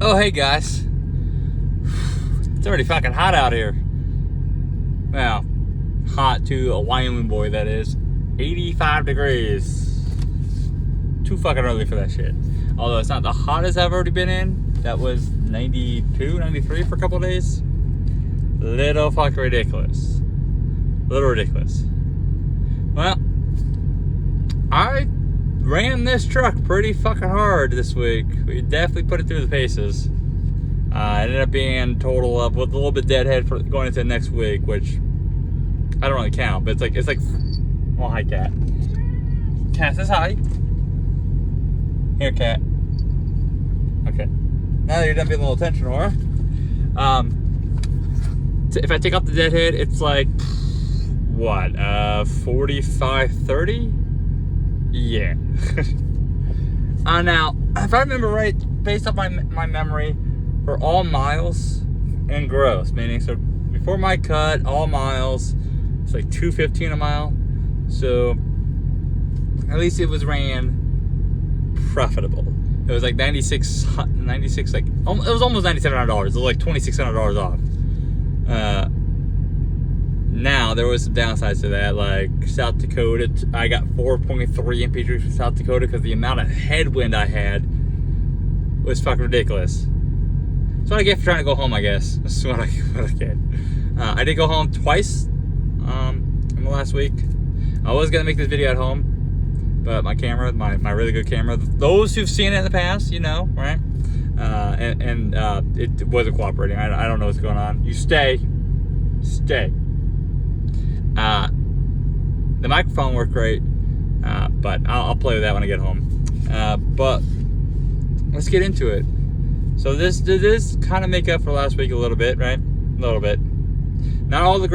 Oh, hey guys. It's already fucking hot out here. Well, hot to a Wyoming boy, that is. 85 degrees. Too fucking early for that shit. Although it's not the hottest I've already been in. That was 92, 93 for a couple of days. Little fucking ridiculous. Little ridiculous. Well, I ran this truck pretty fucking hard this week. We definitely put it through the paces. It ended up being total of with a little bit deadhead for going into next week, which I don't really count, but it's like well, hi Cat. Cat says hi. Here, Cat. Okay. Now that you're done being a little attention whore. If I take off the deadhead, it's like what, 45, 30? Yeah. Now, if I remember right, based off my memory, for all miles and gross, meaning so before my cut, all miles, it's like $2.15 a mile. So at least it was ran profitable. It was like 96, like it was almost $9,700. It was like $2,600 off. Now there was some downsides to that, like South Dakota. I got 4.3 MP3 from South Dakota because the amount of headwind I had was fucking ridiculous. That's what I get for trying to go home, I guess. This is what I get. I did go home twice in the last week. I was gonna make this video at home, but my camera, my really good camera, those who've seen it in the past, you know, right? It wasn't cooperating. I don't know what's going on. You stay. The microphone worked great, but I'll play with that when I get home. But let's get into it. So this kind of make up for last week a little bit, right? A little bit. Not all the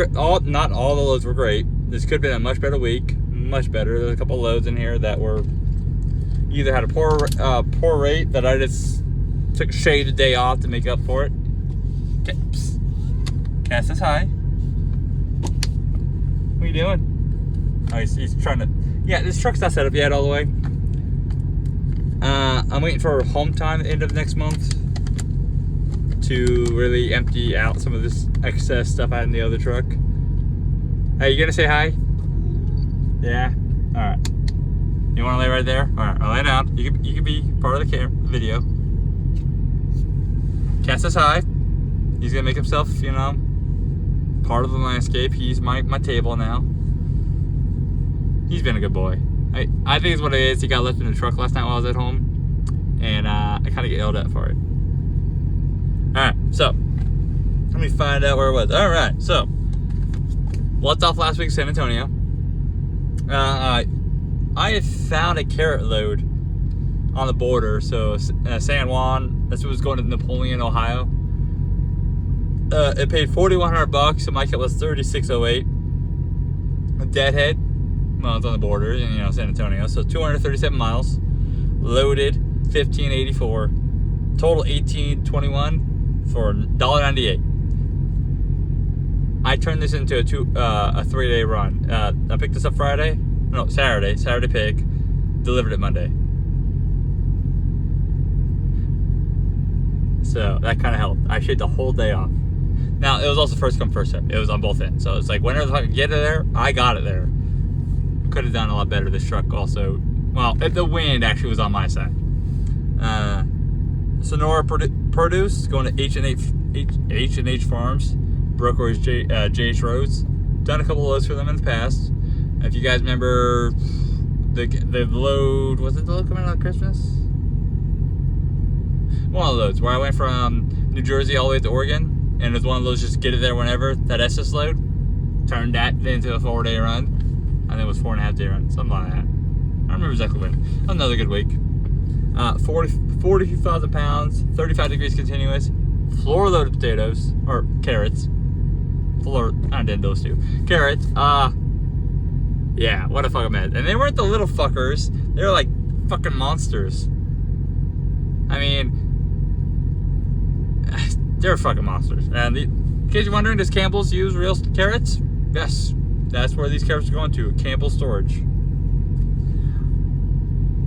loads were great. This could have been a much better week, much better. There's a couple loads in here that were either had a poor rate that I just took a shade a day off to make up for it. Cat says hi. What are you doing? Oh, he's trying to. Yeah, this truck's not set up yet all the way. I'm waiting for home time at the end of next month to really empty out some of this excess stuff I had in the other truck. Hey, you gonna say hi? Yeah? Alright. You wanna lay right there? Alright, I'll lay down. You can be part of the video. Cat says hi. He's gonna make himself, you know, part of the landscape. He's my table now. He's been a good boy. I think it's what it is. He got left in the truck last night while I was at home, and I kind of get yelled at for it. Alright, so let me find out where it was. Alright, so left off last week, San Antonio. I had found a carrot load on the border, so San Juan, that's what was going to Napoleon, Ohio. It paid $4,100, so my kit was $36.08. A deadhead, well, it's on the border, you know, San Antonio, so 237 miles, loaded $15.84, total $18.21 for $1.98. I turned this into a 3-day run. I picked this up Saturday pick, delivered it Monday. So that kind of helped. I shaved the whole day off. Now, it was also first come, first served. It was on both ends. So it's like, whenever I could get it there, I got it there. Could have done a lot better. This truck also, well, the wind actually was on my side. Sonora Produce, going to H&H Farms, brokerage JH Roads. Done a couple of loads for them in the past. If you guys remember the load, was it the load coming out of Christmas? One of the loads where I went from New Jersey all the way to Oregon. And it was one of those just get it there whenever, that SS load. Turned that into a 4-day run. I think it was 4.5-day run, something like that. I don't remember exactly when. Another good week. 42,000 pounds, 35 degrees continuous, floor loaded potatoes, or carrots. I did those two. Carrots, yeah, what a fucking mess. And they weren't the little fuckers, they were like fucking monsters. I mean, they're fucking monsters. And in case you're wondering, does Campbell's use real carrots? Yes, that's where these carrots are going to, Campbell Storage.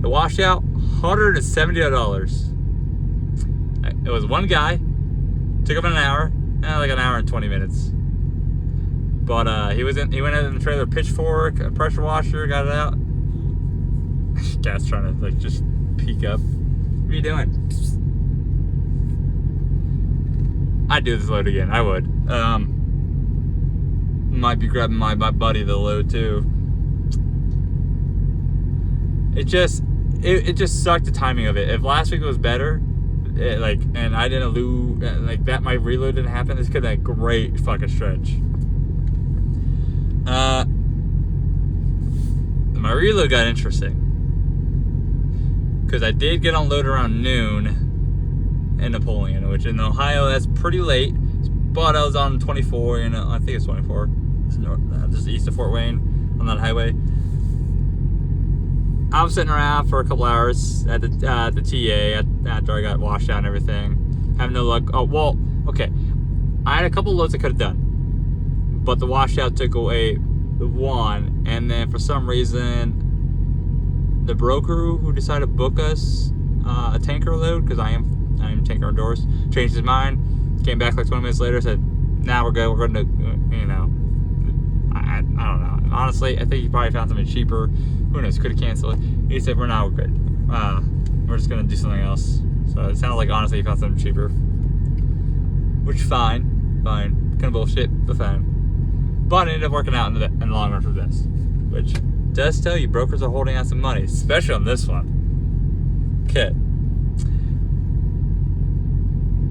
The washout, $170. It was one guy. Took him an hour. Like an hour and 20 minutes. But he went in the trailer, pitchfork, a pressure washer, got it out. Guy's trying to like just peek up. What are you doing? I'd do this load again. I would. Might be grabbing my buddy the load too. It just sucked, the timing of it. If last week was better, and I didn't lose, like that, my reload didn't happen, this could have been a great fucking stretch. My reload got interesting because I did get unloaded around noon in Napoleon, which in Ohio that's pretty late. But I was on 24, I think it's 24. It's just east of Fort Wayne on that highway. I was sitting around for a couple hours at the TA after I got washed out and everything. Having no luck. Oh, well, okay. I had a couple loads I could have done. But the washout took away the one. And then for some reason, the broker who decided to book us a tanker load, because I am tanker outdoors, changed his mind. Came back like 20 minutes later, said, "Nah, we're good. We're going to, I don't know. Honestly, I think he probably found something cheaper. Who knows? Could have canceled it. He said, we're good. We're just going to do something else." So it sounded like, honestly, he found something cheaper. Which, fine. Kind of bullshit, but fine. But it ended up working out in the long run for this. Which does tell you brokers are holding out some money, especially on this one. Okay.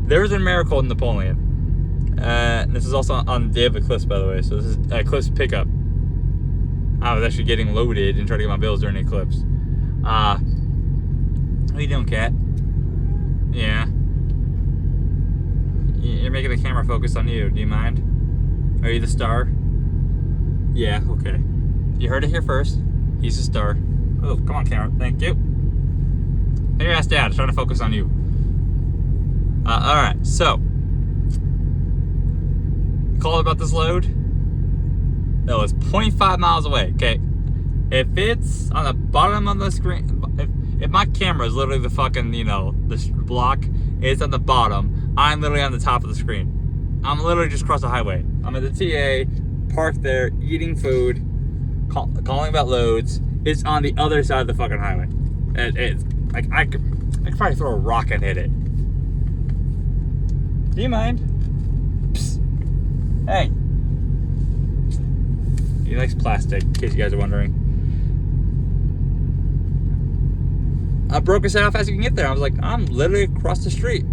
There was a miracle in Napoleon. This is also on the day of Eclipse, by the way. So this is Eclipse pickup. I was actually getting loaded and trying to get my bills during the Eclipse. What are you doing, Kat? Yeah. You're making the camera focus on you. Do you mind? Are you the star? Yeah, okay. You heard it here first. He's the star. Oh, come on, camera. Thank you. Put your ass down. I'm trying to focus on you. Alright, so. Call about this load. That was 0.5 miles away, okay? If it's on the bottom of the screen, if my camera is literally the fucking, this block, it's on the bottom, I'm literally on the top of the screen. I'm literally just across the highway. I'm at the TA, parked there, eating food, calling about loads. It's on the other side of the fucking highway. It's like I could probably throw a rock and hit it. Do you mind? Psst. Hey. He likes plastic, in case you guys are wondering. I broke us out how fast you can get there. I was like, I'm literally across the street.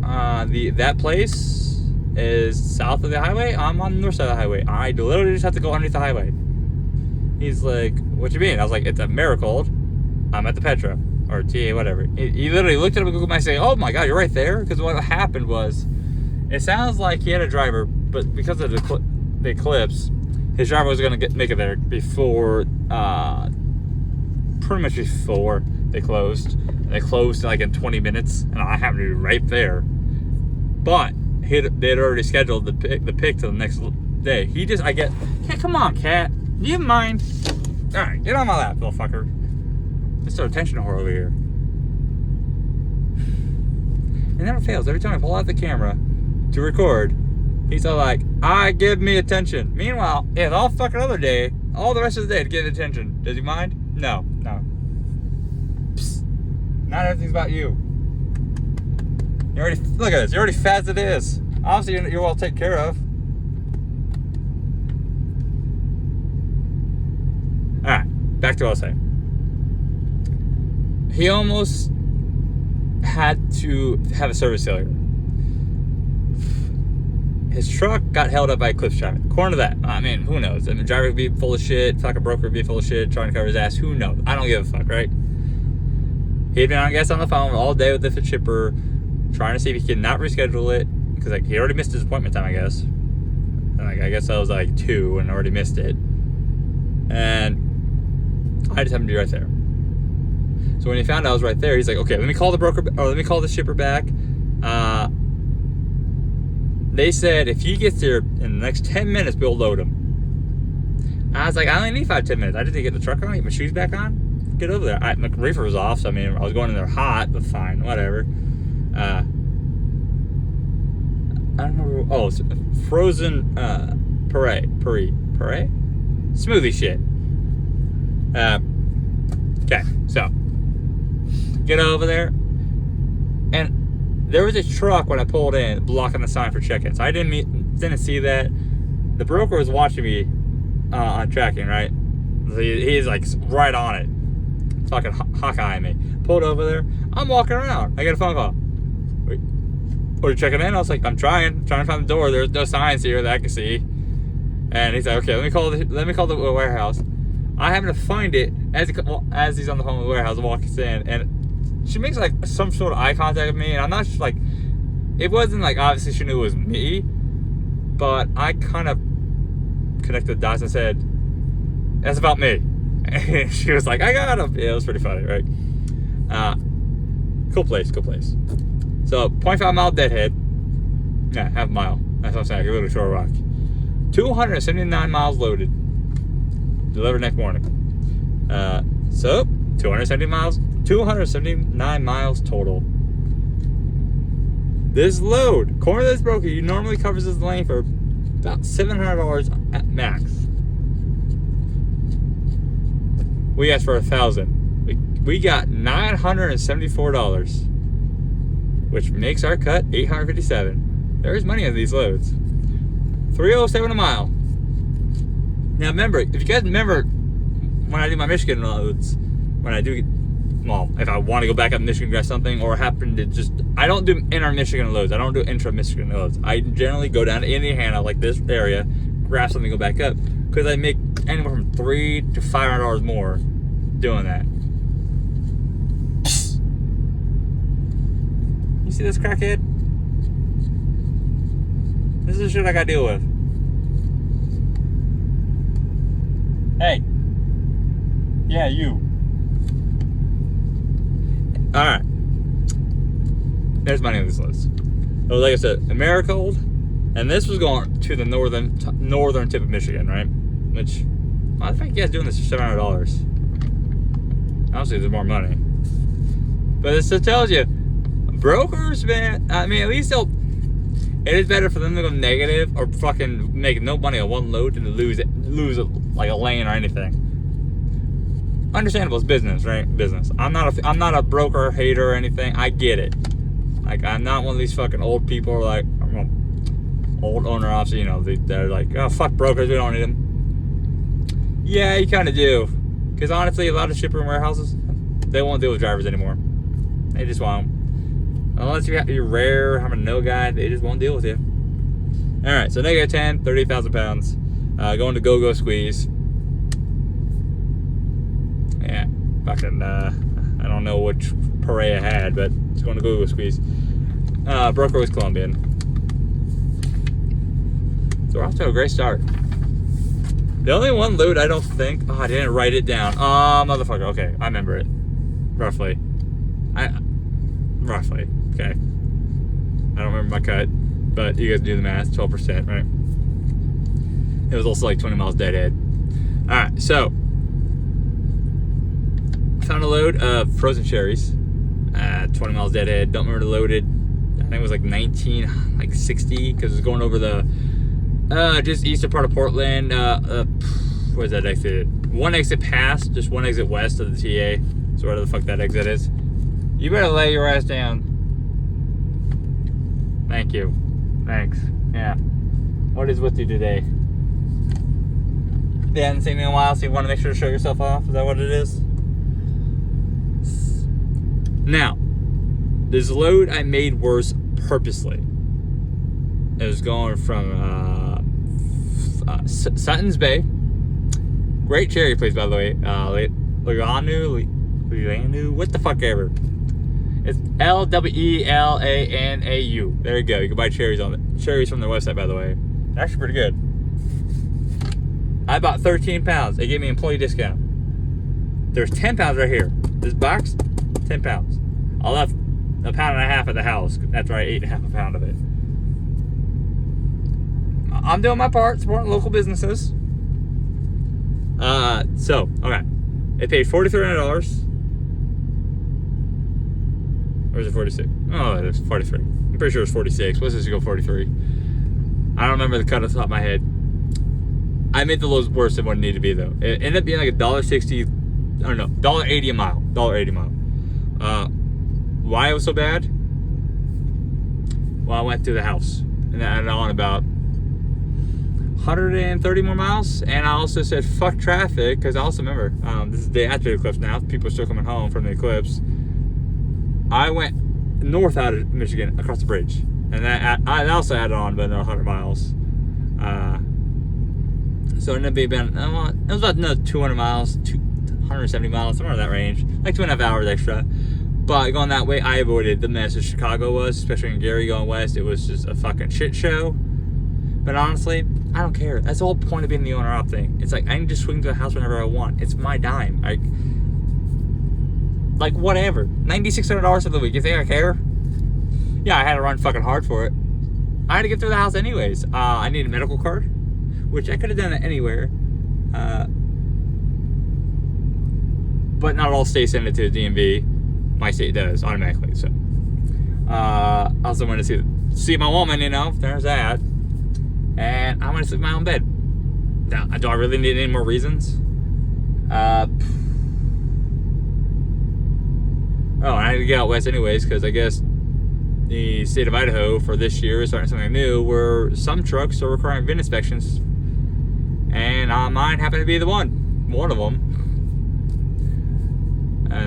That place is south of the highway. I'm on the north side of the highway. I literally just have to go underneath the highway. He's like, what you mean? I was like, it's a miracle. I'm at the Petra or TA, whatever. He literally looked at it on Google Maps and said, "Oh my God, you're right there." Because what happened was, it sounds like he had a driver, but because of the Eclipse, his driver was going to make it there before, pretty much before they closed. They closed like in 20 minutes, and I happened to be right there. But they had already scheduled the pick to the next day. Come on, Cat. Do you mind? All right, get on my lap, little fucker. Mr. Attention whore over here. It never fails. Every time I pull out the camera to record, he's all like, give me attention. Meanwhile, yeah, all fucking other day, all the rest of the day to get attention. Does he mind? No. Psst. Not everything's about you. Look at this. You're already fat as it is. Obviously, you're well taken care of. Alright, back to what I was saying. He almost had to have a service failure. His truck got held up by Eclipse traffic. According to that, I mean, who knows? The driver could be full of shit, fucking broker could be full of shit, trying to cover his ass. Who knows? I don't give a fuck, right? He'd been, I guess, on the phone all day with the shipper, trying to see if he could not reschedule it, because he already missed his appointment time, I guess. And I guess I was 2 and already missed it. And I just happened to be right there. So when he found out I was right there, he's like, okay, let me call the broker, or let me call the shipper back. They said if he gets there in the next 10 minutes, we'll load him. I was like, I only need 5-10 minutes. I just need to get the truck on, get my shoes back on, get over there. My reefer was off, so I was going in there hot, but fine, whatever. it's frozen puree smoothie shit. Okay, so get over there, and there was a truck when I pulled in blocking the sign for check-in. So I didn't see that. The broker was watching me on tracking, right? So he's like right on it, fucking Hawkeye me. Pulled over there. I'm walking around. I get a phone call. Wait, are you checking in? I was like, I'm trying to find the door. There's no signs here that I can see. And he's like, okay, let me call the warehouse. I happen to find it as he's on the phone with the warehouse, walks in, and she makes like some sort of eye contact with me, and I'm not like, it wasn't like obviously she knew it was me, but I kind of connected the dots and said, that's about me. And she was like, I got him. Yeah, it was pretty funny, right? Cool place. So 0.5 mile deadhead. Yeah, half a mile. That's what I'm saying. I can go to Shore Rock. 279 miles loaded. Delivered next morning. So 279 miles total. This load, according to this broker, you normally covers this lane for about $700 at max. We asked for $1,000. We got $974, which makes our cut $857. There's money on these loads. $307 a mile. Now remember, if you guys remember when I do my Michigan loads, if I want to go back up Michigan, grab something, or happen to I don't do inner Michigan loads. I don't do intra Michigan loads. I generally go down to Indiana, like this area, grab something, go back up, because I make anywhere from $300 to $500 more doing that. You see this crackhead? This is the shit I gotta deal with. Hey. Yeah, you. Alright. There's money on this list. So like I said, Americold, and this was going to the northern tip of Michigan, right? Which, I think you guys doing this for $700. Honestly, there's more money. But this just tells you, brokers, man, I mean, at least it is better for them to go negative or fucking make no money on one load than to lose like a lane or anything. Understandable, it's business, right? Business. I'm not a broker hater or anything. I get it. Like, I'm not one of these fucking old people, like old owner ops. You know, they're like, oh, fuck brokers, we don't need them. Yeah, you kind of do, because honestly, a lot of shipper warehouses, they won't deal with drivers anymore. They just won't. Unless you're rare, having a no guy, they just won't deal with you. All right, so negative 10, 38,000 pounds. Going to Go Squeeze. Yeah, fucking, I don't know which parade I had, but it's going to Go Squeeze. Broker was Colombian. So we're off to a great start. The only one load I don't think, I didn't write it down. Motherfucker, okay, I remember it. Roughly. Roughly, okay. I don't remember my cut, but you guys do the math, 12%, right? It was also like 20 miles deadhead. Alright, so found a load of frozen cherries, 20 miles deadhead. Don't remember the loaded. I think it was like 60, because it was going over the just eastern part of Portland. Where's that exit? One exit past, just one exit west of the TA. So where the fuck that exit is. You better lay your ass down. Thank you. Thanks. Yeah. What is with you today? You haven't seen me in a while, so you want to make sure to show yourself off? Is that what it is? Now, this load I made worse purposely. It was going from Sutton's Bay. Great cherry place, by the way. Leelanau, what the fuck ever. It's Lwelanau. There you go. You can buy cherries on it. Cherries from their website, by the way. They're actually pretty good. I bought 13 pounds. They gave me employee discount. There's 10 pounds right here. This box, 10 pounds. I left a pound and a half at the house after I ate half a pound of it. I'm doing my part, supporting local businesses. Okay. They paid $4,300. Or is it 46? Oh, it's 43. I'm pretty sure it's 46. Let's just go 43. I don't remember the cut off the top of my head. I made the lows worse than what it needed to be though. It ended up being like $1.60, I don't know, $1.80 a mile. $1.80 a mile. Why it was so bad? Well, I went through the house and I added on about 130 more miles, and I also said fuck traffic because I also remember this is the day after the eclipse now. People are still coming home from the eclipse. I went north out of Michigan across the bridge, and that I also added on about another 100 miles. So it ended up being about, it was about another 200 miles, 170 miles, somewhere in that range, like 2.5 hours extra. But going that way, I avoided the mess that Chicago was, especially in Gary going west. It was just a fucking shit show. But honestly, I don't care. That's the whole point of being the owner op thing. It's like I can just swing to the house whenever I want. It's my dime. Like whatever. $9,600 for the week. You think I care? Yeah, I had to run fucking hard for it. I had to get through the house anyways. I need a medical card, which I could have done it anywhere. But not all states send it to the DMV. My state does automatically. So I also wanted to see my woman. There's that. And I want to sleep in my own bed. Now, do I really need any more reasons? Oh, I had to get out west anyways, because I guess the state of Idaho for this year is starting something new where some trucks are requiring VIN inspections. And mine happened to be one of them.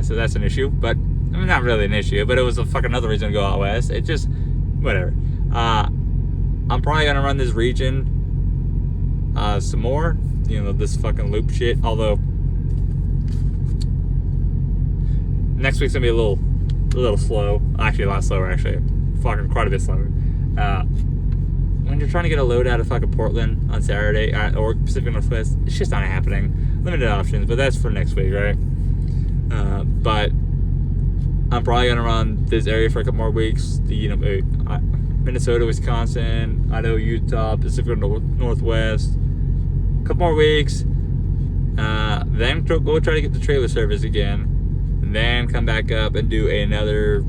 So that's an issue, but I mean, not really an issue, but it was a fucking another reason to go out west. It just, whatever. I'm probably gonna run this region some more. This fucking loop shit. Although next week's gonna be a little slow. Actually, a lot slower. Actually, fucking quite a bit slower. When you're trying to get a load out of fucking Portland on Saturday or Pacific Northwest, it's just not happening. Limited options, but that's for next week, right? But I'm probably gonna run this area for a couple more weeks. Minnesota, Wisconsin, Idaho, Utah, Pacific Northwest. A couple more weeks. Then go try to get the trailer service again. And then come back up and do another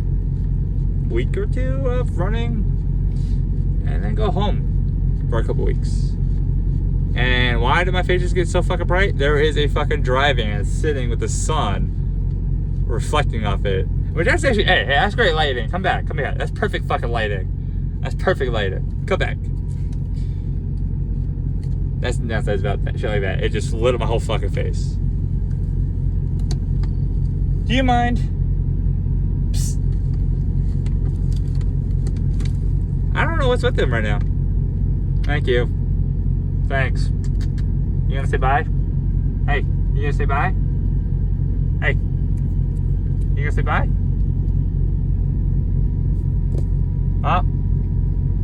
week or two of running. And then go home for a couple weeks. And why do my faces get so fucking bright? There is a fucking dry van sitting with the sun reflecting off it. Which that's actually, hey, that's great lighting. Come back. That's perfect fucking lighting. That's perfect lighting. Come back. That's about that shit like that. It just lit up my whole fucking face. Do you mind? Psst. I don't know what's with them right now. Thank you. Thanks. You gonna say bye? Hey, you gonna say bye? Hey, you gonna say bye? Well,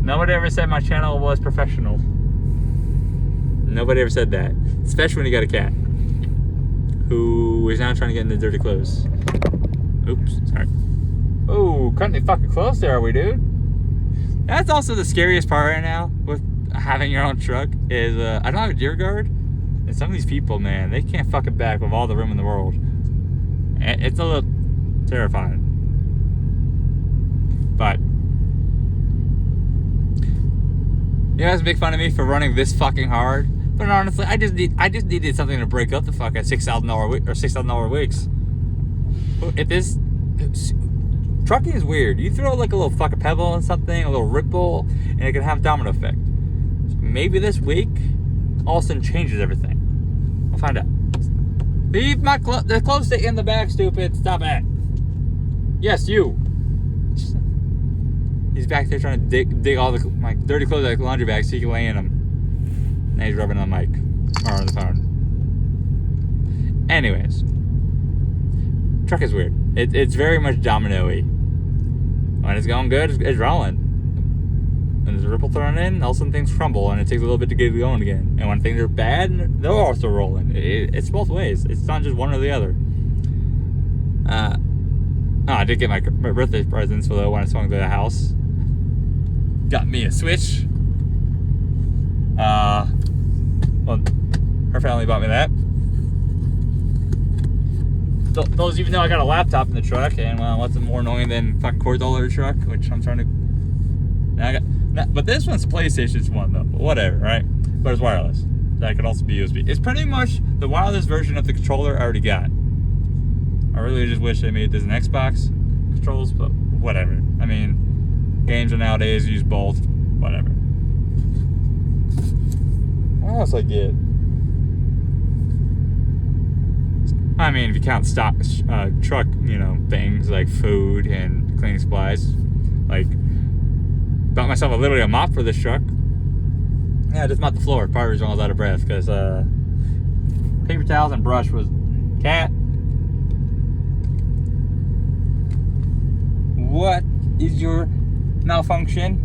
nobody ever said my channel was professional. Nobody ever said that. Especially when you got a cat who is now trying to get in the dirty clothes. Oops, sorry. Oh, cutting it fucking close there, are we, dude? That's also the scariest part right now with having your own truck is I don't have a deer guard, and some of these people, man, they can't fucking back with all the room in the world. And it's a little terrifying. But you guys make fun of me for running this fucking hard, but honestly, I just needed something to break up the fucking $6,000 week or $6,000 weeks. If this trucking is weird, you throw like a little fucking pebble on something, a little ripple, and it can have a domino effect. So maybe this week all of a sudden changes everything. We'll find out. Leave my the clothes stay in the back, stupid. Stop it. Yes, you. He's back there trying to dig all my dirty clothes out of the laundry bag so he can lay in them. Now he's rubbing on the mic or on the phone. Anyways, truck is weird. It's very much domino-y. When it's going good, it's rolling. When there's a ripple thrown in, all of a sudden things crumble and it takes a little bit to get it going again. And when things are bad, they're also rolling. It's both ways. It's not just one or the other. I did get my birthday presents though when I swung to the house. Got me a Switch. Well, her family bought me that. Those even though I got a laptop in the truck, and well, what's more annoying than fucking cords all over the truck, which I'm trying to. Now But this one's PlayStation's one though. But whatever, right? But it's wireless. That could also be USB. It's pretty much the wireless version of the controller I already got. I really just wish they made this an Xbox controls, but whatever. I mean, games are nowadays use both. Whatever. What else I get? I mean, if you count stock, truck, things like food and cleaning supplies, like bought myself literally a mop for this truck. Yeah, I just mopped the floor. Part of the reason I was out of breath because paper towels and brush was cat. What is your malfunction?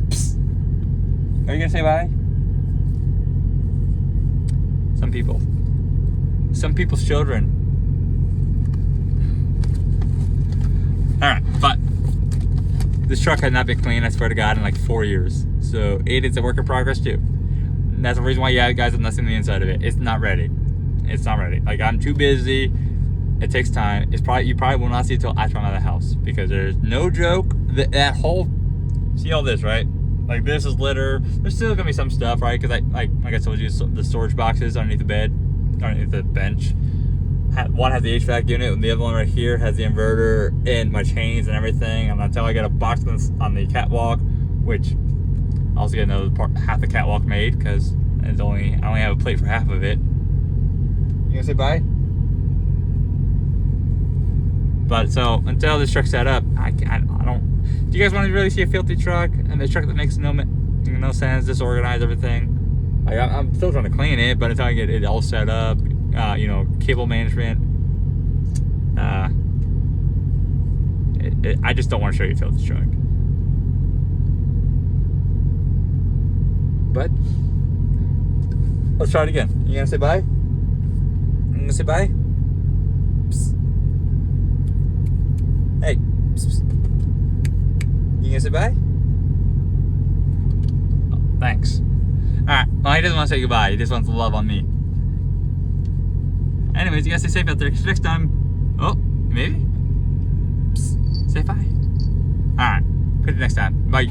Psst. Are you gonna say bye? Some people's children. Alright, but this truck had not been cleaned, I swear to God, in like 4 years. So it's a work in progress too. And that's the reason why you guys have not seen the inside of it. It's not ready. It's not ready. Like, I'm too busy. It takes time. You probably will not see it until after I'm out of the house, because there's no joke that whole. See all this, right? Like, this is litter. There's still gonna be some stuff, right? Because like I told you, the storage boxes underneath the bed, underneath the bench. One has the HVAC unit, and the other one right here has the inverter and my chains and everything. And until I get a box on the catwalk, which I also get another half the catwalk made, because I only have a plate for half of it. You gonna say bye? But so until this truck's set up, I don't. Do you guys want to really see a filthy truck and a truck that makes no sense, disorganized, everything? Like, I'm still trying to clean it, but until I get it all set up, cable management, I just don't want to show you a filthy truck. But let's try it again. You gonna say bye? You gonna say bye? Psst. Hey. Psst. You gonna say bye? Oh, thanks. Alright, well, he doesn't want to say goodbye. He just wants to love on me. Anyways, you guys stay safe out there. Next time. Oh, maybe? Psst. Say bye. Alright. Catch you next time. Bye.